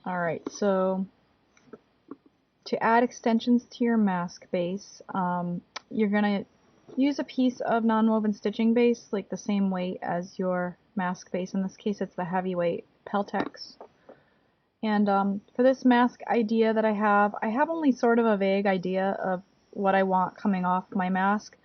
Alright, so to add extensions to your mask base, you're going to use a piece of non-woven stitching base, like the same weight as your mask base. In this case, it's the heavyweight Peltex. And for this mask idea that I have only sort of a vague idea of what I want coming off my mask.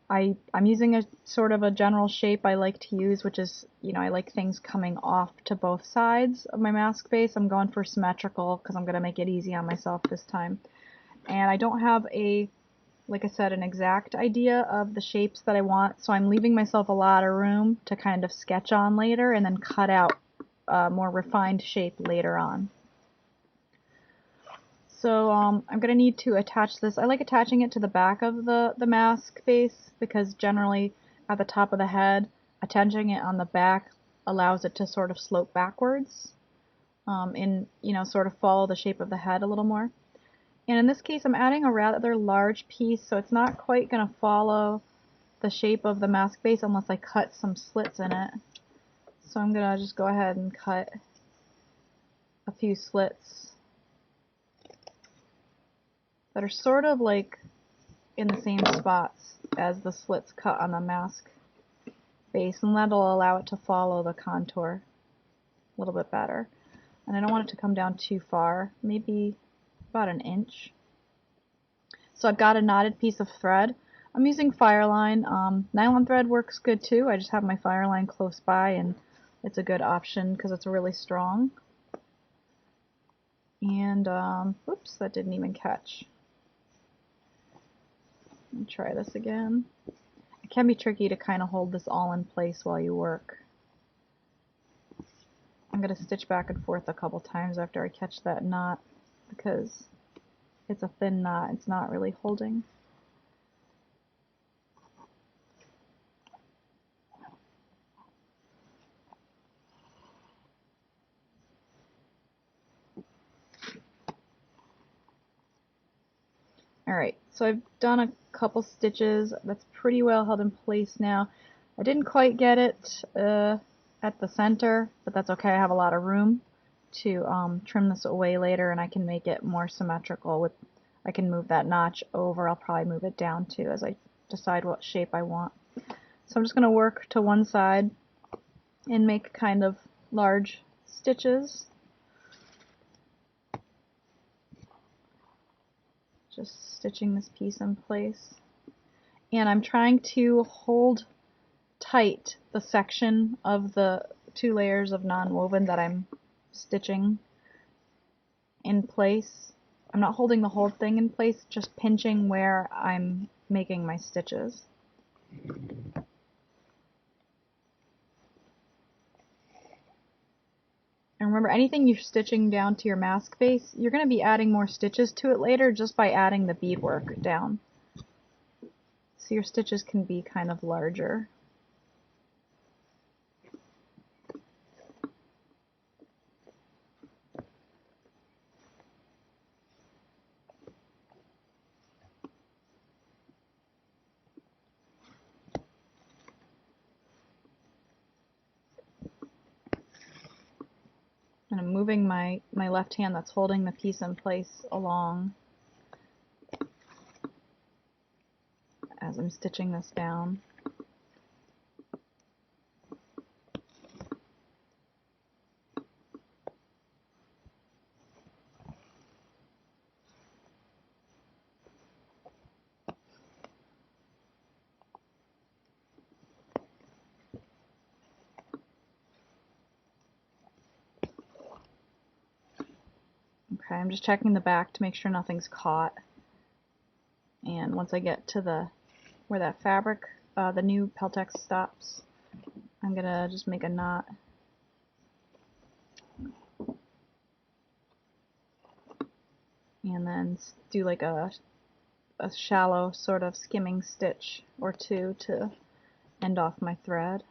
I'm using a sort of a general shape I like to use, which is, I like things coming off to both sides of my mask base. I'm going for symmetrical because I'm going to make it easy on myself this time. And I don't have like I said, an exact idea of the shapes that I want, so I'm leaving myself a lot of room to kind of sketch on later and then cut out a more refined shape later on. So I'm going to need to attach this. I like attaching it to the back of the mask base because generally at the top of the head, attaching it on the back allows it to sort of slope backwards and, sort of follow the shape of the head a little more. And in this case, I'm adding a rather large piece, so it's not quite going to follow the shape of the mask base unless I cut some slits in it. So I'm going to just go ahead and cut a few slits that are sort of like in the same spots as the slits cut on the mask base, and that'll allow it to follow the contour a little bit better. And I don't want it to come down too far, maybe about an inch. So I've got a knotted piece of thread. I'm using Fireline. Nylon thread works good too. I just have my Fireline close by, and it's a good option because it's really strong. And, whoops, that didn't even catch. Let me try this again. It can be tricky to kind of hold this all in place while you work. I'm going to stitch back and forth a couple times after I catch that knot because it's a thin knot. It's not really holding. Alright, so I've done a couple stitches. That's pretty well held in place now. I didn't quite get it at the center, but that's okay. I have a lot of room to trim this away later, and I can make it more symmetrical. I can move that notch over. I'll probably move it down too as I decide what shape I want. So I'm just going to work to one side and make kind of large stitches. Just stitching this piece in place. And I'm trying to hold tight the section of the 2 layers of non-woven that I'm stitching in place. I'm not holding the whole thing in place, just pinching where I'm making my stitches. And remember, anything you're stitching down to your mask base, you're going to be adding more stitches to it later just by adding the beadwork down. So your stitches can be kind of larger. And I'm moving my left hand that's holding the piece in place along as I'm stitching this down. Okay, I'm just checking the back to make sure nothing's caught. And once I get to where that fabric, the new Peltex stops, I'm gonna just make a knot. And then do like a shallow sort of skimming stitch or two to end off my thread.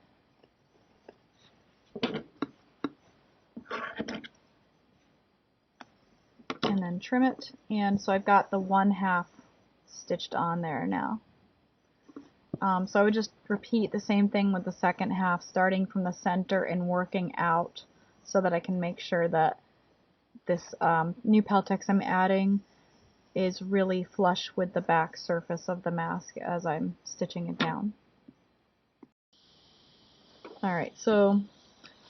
And then trim it, and so I've got the 1/2 stitched on there now. So I would just repeat the same thing with the second half, starting from the center and working out so that I can make sure that this new Peltex I'm adding is really flush with the back surface of the mask as I'm stitching it down. Alright, so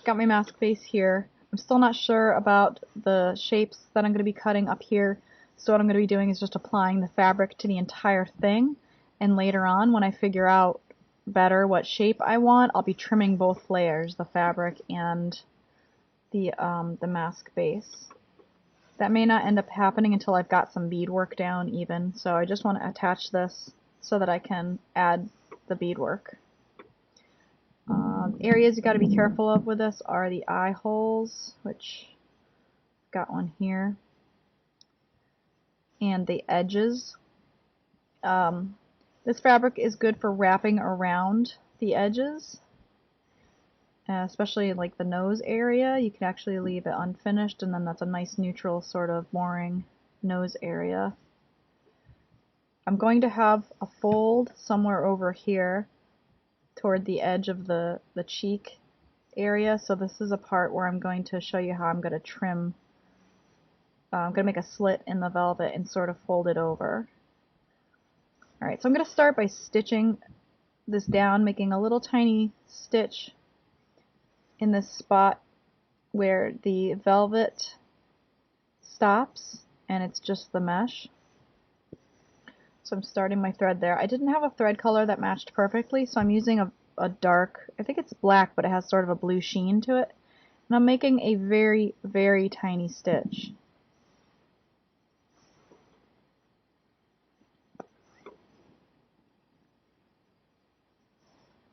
got my mask base here. I'm still not sure about the shapes that I'm going to be cutting up here, so what I'm going to be doing is just applying the fabric to the entire thing, and later on when I figure out better what shape I want, I'll be trimming both layers, the fabric and the mask base. That may not end up happening until I've got some beadwork down even, so I just want to attach this so that I can add the beadwork. Areas you got to be careful of with this are the eye holes, which got one here, and the edges. This fabric is good for wrapping around the edges, especially like the nose area. You can actually leave it unfinished, and then that's a nice neutral sort of boring nose area. I'm going to have a fold somewhere over here toward the edge of the cheek area, so this is a part where I'm going to show you how I'm going to trim. I'm going to make a slit in the velvet and sort of fold it over. Alright, so I'm going to start by stitching this down, making a little tiny stitch in this spot where the velvet stops and it's just the mesh. So I'm starting my thread there. I didn't have a thread color that matched perfectly, so I'm using a dark, I think it's black, but it has sort of a blue sheen to it. And I'm making a very, very tiny stitch.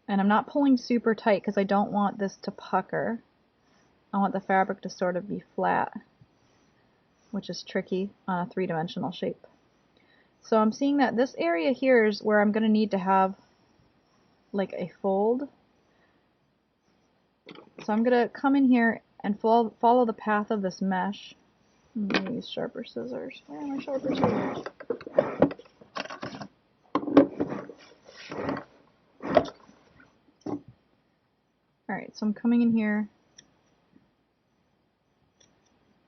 And I'm not pulling super tight because I don't want this to pucker. I want the fabric to sort of be flat, which is tricky on a three-dimensional shape. So I'm seeing that this area here is where I'm going to need to have like a fold. So I'm going to come in here and follow the path of this mesh. I'm going to use sharper scissors. Where are my sharper scissors? Alright, so I'm coming in here.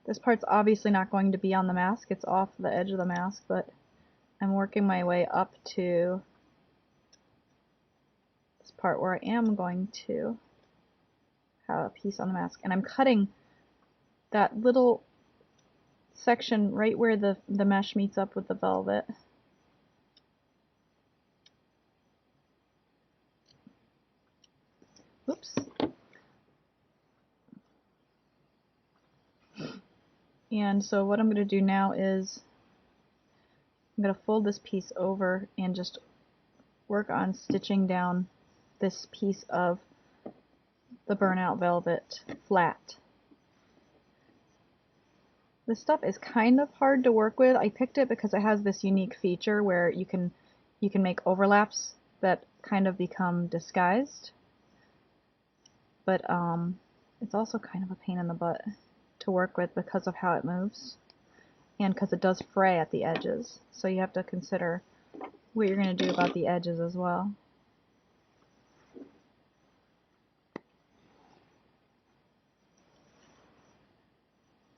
This part's obviously not going to be on the mask. It's off the edge of the mask, but I'm working my way up to this part where I am going to have a piece on the mask. And I'm cutting that little section right where the mesh meets up with the velvet. Oops. And so what I'm going to do now is I'm going to fold this piece over and just work on stitching down this piece of the burnout velvet flat. This stuff is kind of hard to work with. I picked it because it has this unique feature where you can make overlaps that kind of become disguised. But it's also kind of a pain in the butt to work with because of how it moves and because it does fray at the edges. So you have to consider what you're going to do about the edges as well.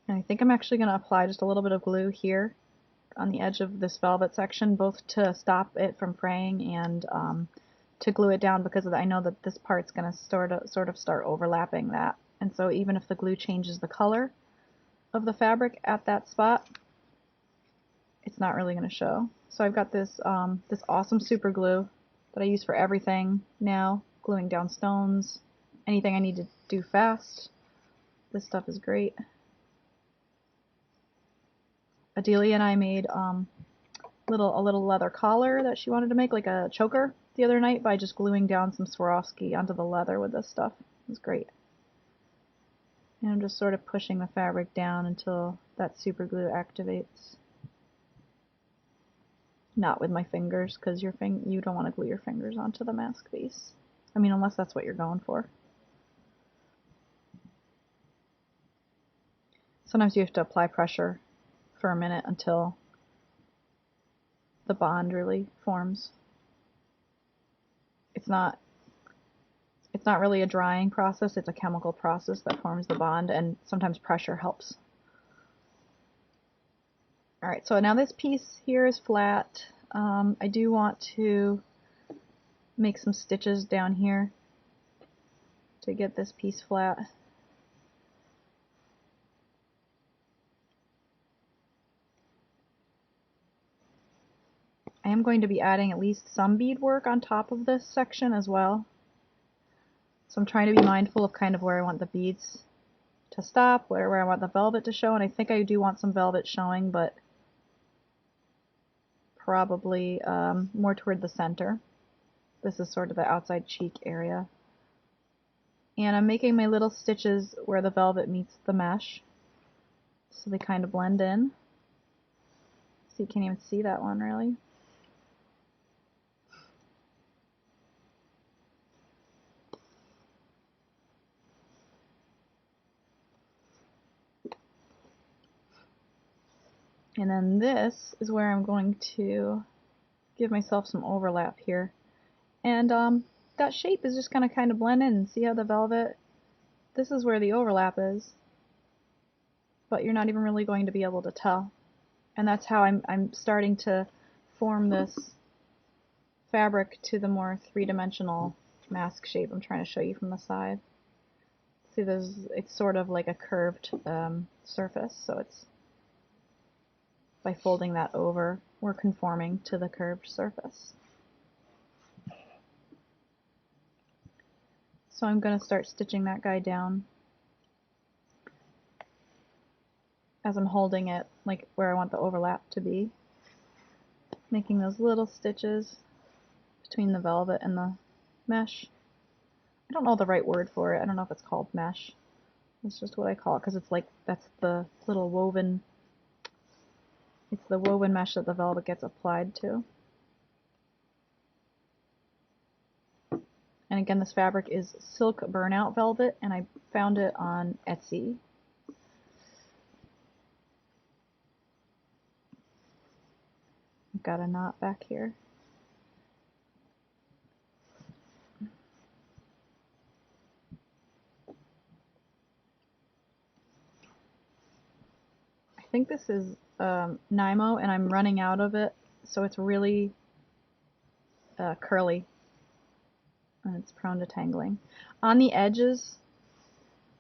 And I think I'm actually going to apply just a little bit of glue here on the edge of this velvet section, both to stop it from fraying and to glue it down, because I know that this part's going to sort of start overlapping that. And so even if the glue changes the color of the fabric at that spot, it's not really going to show. So I've got this this awesome super glue that I use for everything now, gluing down stones, anything I need to do fast. This stuff is great. Adelia and I made a little leather collar that she wanted to make, like a choker, the other night by just gluing down some Swarovski onto the leather with this stuff. It was great. And I'm just sort of pushing the fabric down until that super glue activates. Not with my fingers, because you don't want to glue your fingers onto the mask base. I mean, unless that's what you're going for. Sometimes you have to apply pressure for a minute until the bond really forms. It's not really a drying process, it's a chemical process that forms the bond, and sometimes pressure helps Alright, so now this piece here is flat. I do want to make some stitches down here to get this piece flat. I am going to be adding at least some beadwork on top of this section as well. So I'm trying to be mindful of kind of where I want the beads to stop, where I want the velvet to show, and I think I do want some velvet showing, but probably more toward the center. This is sort of the outside cheek area. And I'm making my little stitches where the velvet meets the mesh, so they kind of blend in. So you can't even see that one really. And then this is where I'm going to give myself some overlap here. And that shape is just going to kind of blend in. See how the velvet, this is where the overlap is, but you're not even really going to be able to tell. And that's how I'm starting to form this fabric to the more three-dimensional mask shape I'm trying to show you from the side. See, it's sort of like a curved surface, so it's by folding that over, we're conforming to the curved surface. So I'm going to start stitching that guy down as I'm holding it, like where I want the overlap to be. Making those little stitches between the velvet and the mesh. I don't know the right word for it. I don't know if it's called mesh. It's just what I call it because it's like, that's the little woven, it's the woven mesh that the velvet gets applied to. And again, this fabric is silk burnout velvet, and I found it on Etsy. I've got a knot back here. I think this is Nymo, and I'm running out of it, so it's really curly, and it's prone to tangling. On the edges,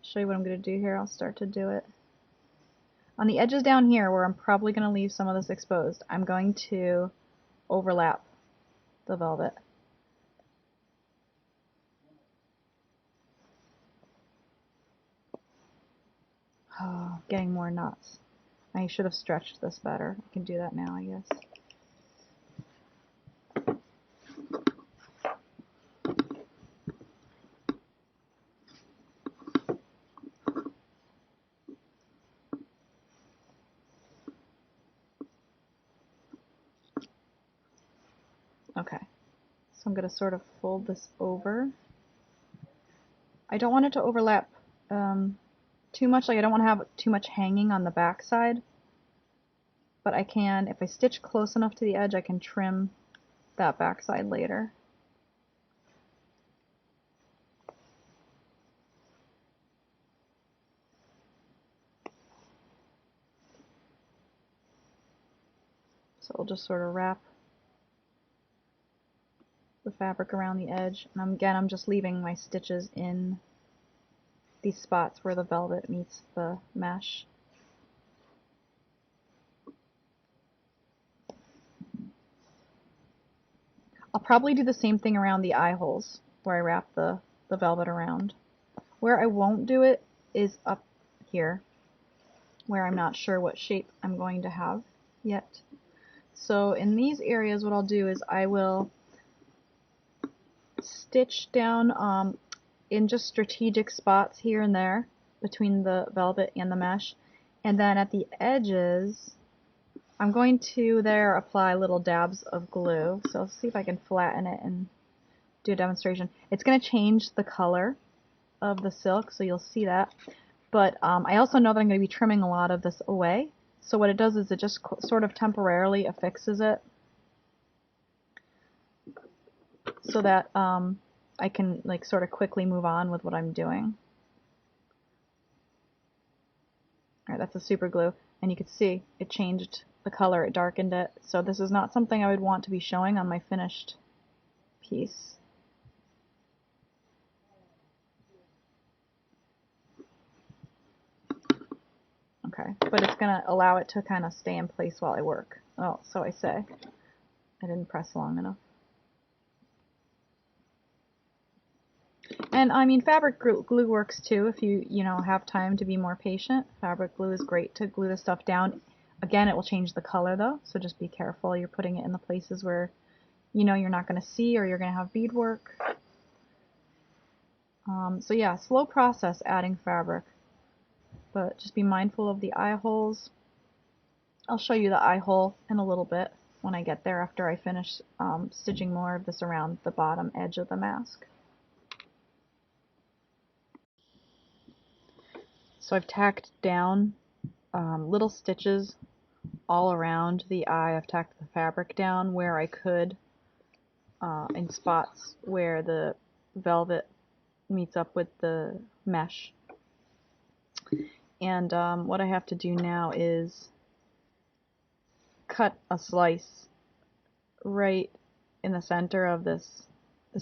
I'll show you what I'm going to do here. I'll start to do it. On the edges down here, where I'm probably going to leave some of this exposed, I'm going to overlap the velvet. Oh, getting more knots. I should have stretched this better. I can do that now, I guess. Okay, so I'm going to sort of fold this over. I don't want it to overlap too much, like I don't want to have too much hanging on the back side, but I can, if I stitch close enough to the edge, I can trim that back side later. So I'll just sort of wrap the fabric around the edge, and again, I'm just leaving my stitches in these spots where the velvet meets the mesh. I'll probably do the same thing around the eye holes where I wrap the velvet around. Where I won't do it is up here, where I'm not sure what shape I'm going to have yet. So in these areas, what I'll do is I will stitch down in just strategic spots here and there between the velvet and the mesh, and then at the edges I'm going to there apply little dabs of glue. So I'll see if I can flatten it and do a demonstration. It's going to change the color of the silk, so you'll see that, but I also know that I'm going to be trimming a lot of this away, so what it does is it just sort of temporarily affixes it so that I can like sort of quickly move on with what I'm doing. Alright, that's a super glue, and you can see it changed the color, it darkened it. So this is not something I would want to be showing on my finished piece. Okay, but it's going to allow it to kind of stay in place while I work. Oh, so I say. I didn't press long enough. And I mean, fabric glue works too if you have time to be more patient. Fabric glue is great to glue the stuff down. Again, it will change the color though, so just be careful. You're putting it in the places where you're not going to see or you're going to have beadwork. So yeah, slow process adding fabric, but just be mindful of the eye holes. I'll show you the eye hole in a little bit when I get there after I finish stitching more of this around the bottom edge of the mask. So I've tacked down little stitches all around the eye. I've tacked the fabric down where I could in spots where the velvet meets up with the mesh. And what I have to do now is cut a slice right in the center of this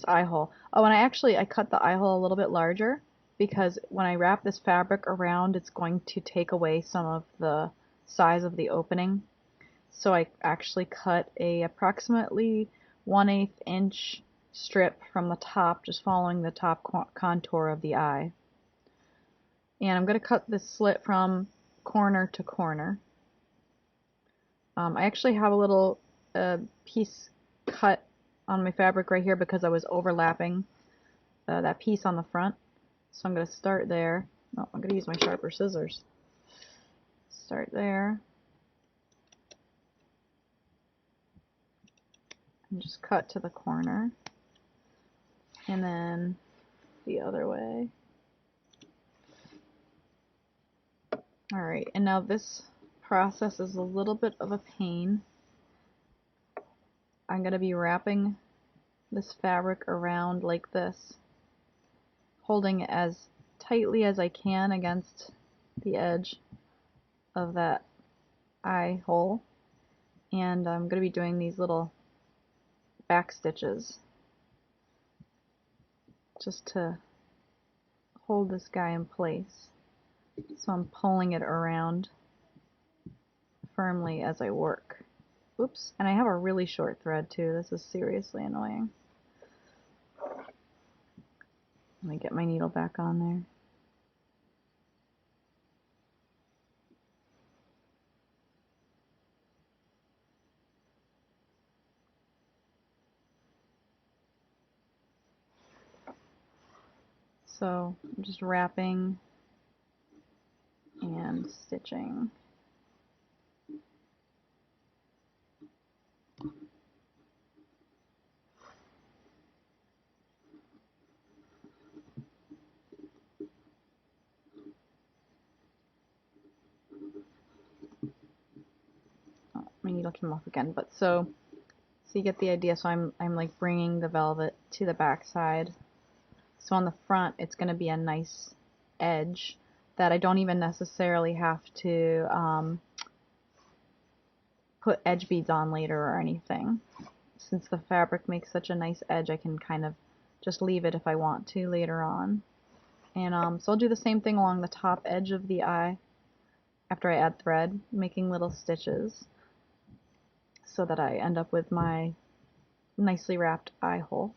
eye hole. Oh, and I cut the eye hole a little bit larger because when I wrap this fabric around, it's going to take away some of the size of the opening. So I actually cut a approximately 1/8 inch strip from the top, just following the top contour of the eye. And I'm going to cut this slit from corner to corner. I actually have a little piece cut on my fabric right here because I was overlapping that piece on the front. So I'm going to start there. Oh, I'm going to use my sharper scissors. Start there. And just cut to the corner. And then the other way. Alright, and now this process is a little bit of a pain. I'm going to be wrapping this fabric around like this, holding it as tightly as I can against the edge of that eye hole. And I'm going to be doing these little back stitches just to hold this guy in place. So I'm pulling it around firmly as I work. Oops, and I have a really short thread too. This is seriously annoying. Let me get my needle back on there. So I'm just wrapping and stitching. Oh, my needle came off again, but so you get the idea. So I'm like bringing the velvet to the back side. So on the front, it's going to be a nice edge that I don't even necessarily have to put edge beads on later or anything. Since the fabric makes such a nice edge, I can kind of just leave it if I want to later on. And so I'll do the same thing along the top edge of the eye after I add thread, making little stitches so that I end up with my nicely wrapped eye hole.